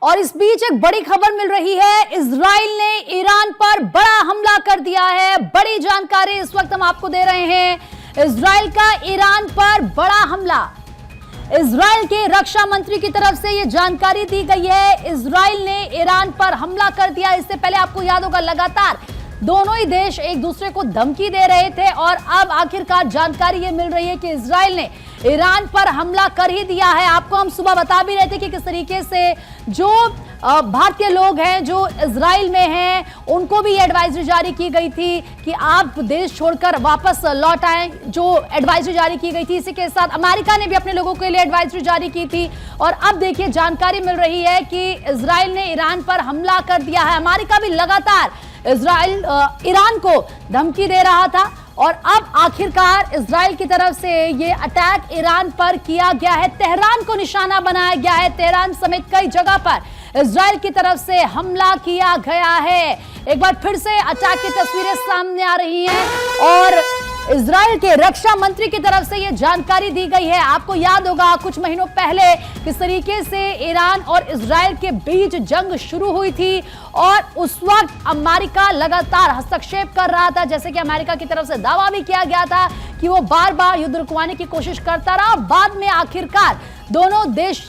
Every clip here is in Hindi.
और इस बीच एक बड़ी खबर मिल रही है। इजराइल ने ईरान पर बड़ा हमला कर दिया है। बड़ी जानकारी इस वक्त हम आपको दे रहे हैं। इजराइल का ईरान पर बड़ा हमला। इजराइल के रक्षा मंत्री की तरफ से यह जानकारी दी गई है। इजराइल ने ईरान पर हमला कर दिया। इससे पहले आपको याद होगा लगातार दोनों ही देश एक दूसरे को धमकी दे रहे थे और अब आखिरकार जानकारी ये मिल रही है कि इजराइल ने ईरान पर हमला कर ही दिया है। आपको हम सुबह बता भी रहे थे कि किस तरीके से जो भारतीय लोग हैं जो इजराइल में हैं उनको भी एडवाइजरी जारी की गई थी कि आप देश छोड़कर वापस लौट आएं, जो एडवाइजरी जारी की गई थी। इसी के साथ अमेरिका ने भी अपने लोगों के लिए एडवाइजरी जारी की थी और अब देखिए जानकारी मिल रही है कि इजराइल ने ईरान पर हमला कर दिया है। अमेरिका भी लगातार ईरान को धमकी दे रहा था और अब आखिरकार इजराइल की तरफ से ये अटैक ईरान पर किया गया है। तेहरान को निशाना बनाया गया है। तेहरान समेत कई जगह पर इजराइल की तरफ से हमला किया गया है। एक बार फिर से अटैक की तस्वीरें सामने आ रही हैं और इजराइल के रक्षा मंत्री की तरफ से यह जानकारी दी गई है। आपको याद होगा कुछ महीनों पहले किस तरीके से ईरान और इजराइल के बीच जंग शुरू हुई थी और उस वक्त अमेरिका लगातार हस्तक्षेप कर रहा था। जैसे कि अमेरिका की तरफ से दावा भी किया गया था कि वो बार बार युद्ध रुकवाने की कोशिश करता रहा। बाद में आखिरकार दोनों देश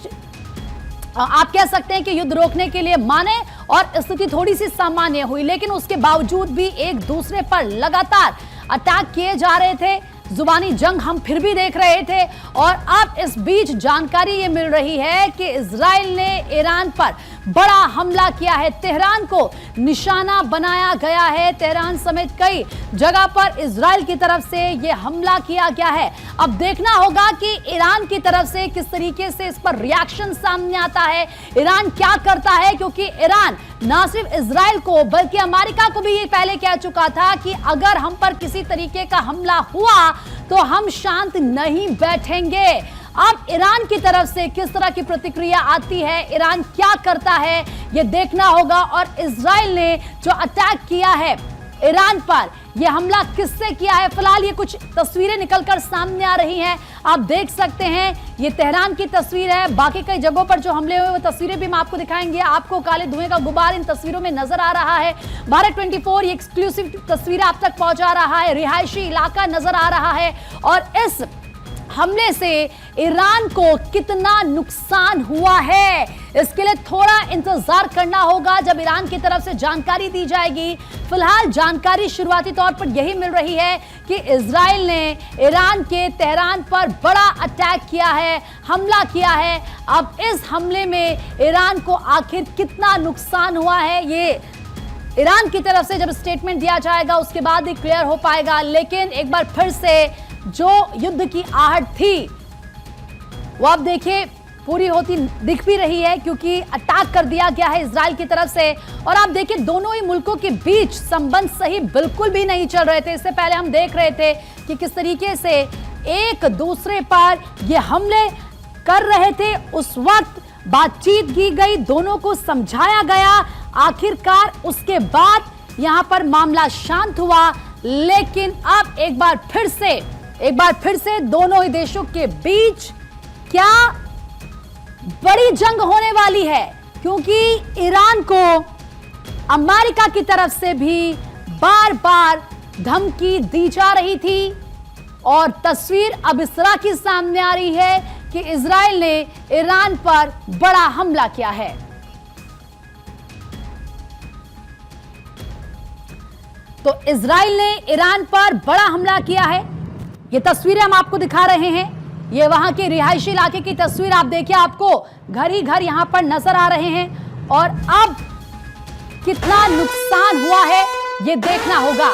आप कह सकते हैं कि युद्ध रोकने के लिए माने और स्थिति थोड़ी सी सामान्य हुई, लेकिन उसके बावजूद भी एक दूसरे पर लगातार अटैक किए जा रहे थे। जुबानी जंग हम फिर भी देख रहे थे और अब इस बीच जानकारी ये मिल रही है कि इजराइल ने ईरान पर बड़ा हमला किया है। तेहरान को निशाना बनाया गया है। तेहरान समेत कई जगह पर इजराइल की तरफ से ये हमला किया गया है। अब देखना होगा कि ईरान की तरफ से किस तरीके से इस पर रिएक्शन सामने आता है, ईरान क्या करता है, क्योंकि ईरान ना सिर्फ इजराइल को बल्कि अमेरिका को भी ये पहले कह चुका था कि अगर हम पर किसी तरीके का हमला हुआ तो हम शांत नहीं बैठेंगे। अब ईरान की तरफ से किस तरह की प्रतिक्रिया आती है, ईरान क्या करता है, यह देखना होगा। और इजराइल ने जो अटैक किया है ईरान पर, यह हमला किससे किया है, फिलहाल ये कुछ तस्वीरें निकलकर सामने आ रही हैं। आप देख सकते हैं ये तेहरान की तस्वीर है। बाकी कई जगहों पर जो हमले हुए वो तस्वीरें भी हम आपको दिखाएंगे। आपको काले धुएं का गुबार इन तस्वीरों में नजर आ रहा है। भारत 24 ये एक्सक्लूसिव तस्वीरें आप तक पहुंचा रहा है। रिहायशी इलाका नजर आ रहा है और इस हमले से ईरान को कितना नुकसान हुआ है इसके लिए थोड़ा इंतजार करना होगा जब ईरान की तरफ से जानकारी दी जाएगी। फिलहाल जानकारी शुरुआती तौर पर यही मिल रही है कि इजराइल ने ईरान के तेहरान पर बड़ा अटैक किया है, हमला किया है। अब इस हमले में ईरान को आखिर कितना नुकसान हुआ है ये ईरान की तरफ से जब स्टेटमेंट दिया जाएगा उसके बाद ही क्लियर हो पाएगा। लेकिन एक बार फिर से जो युद्ध की आहट थी वो आप देखिए पूरी होती दिख भी रही है, क्योंकि अटैक कर दिया गया है इजराइल की तरफ से। और आप देखिए दोनों ही मुल्कों के बीच संबंध सही बिल्कुल भी नहीं चल रहे थे। इससे पहले हम देख रहे थे कि किस तरीके से एक दूसरे पर ये हमले कर रहे थे। उस वक्त बातचीत की गई, दोनों को समझाया गया। आखिरकार उसके बाद यहां पर मामला शांत हुआ। लेकिन अब एक बार फिर से दोनों ही देशों के बीच क्या बड़ी जंग होने वाली है, क्योंकि ईरान को अमेरिका की तरफ से भी बार बार धमकी दी जा रही थी और तस्वीर अब इस तरह की सामने आ रही है कि इजराइल ने ईरान पर बड़ा हमला किया है। तो इजराइल ने ईरान पर बड़ा हमला किया है। ये तस्वीरें हम आपको दिखा रहे हैं। ये वहां के रिहायशी इलाके की तस्वीर आप देखिए, आपको घर ही घर यहां पर नजर आ रहे हैं और अब कितना नुकसान हुआ है ये देखना होगा।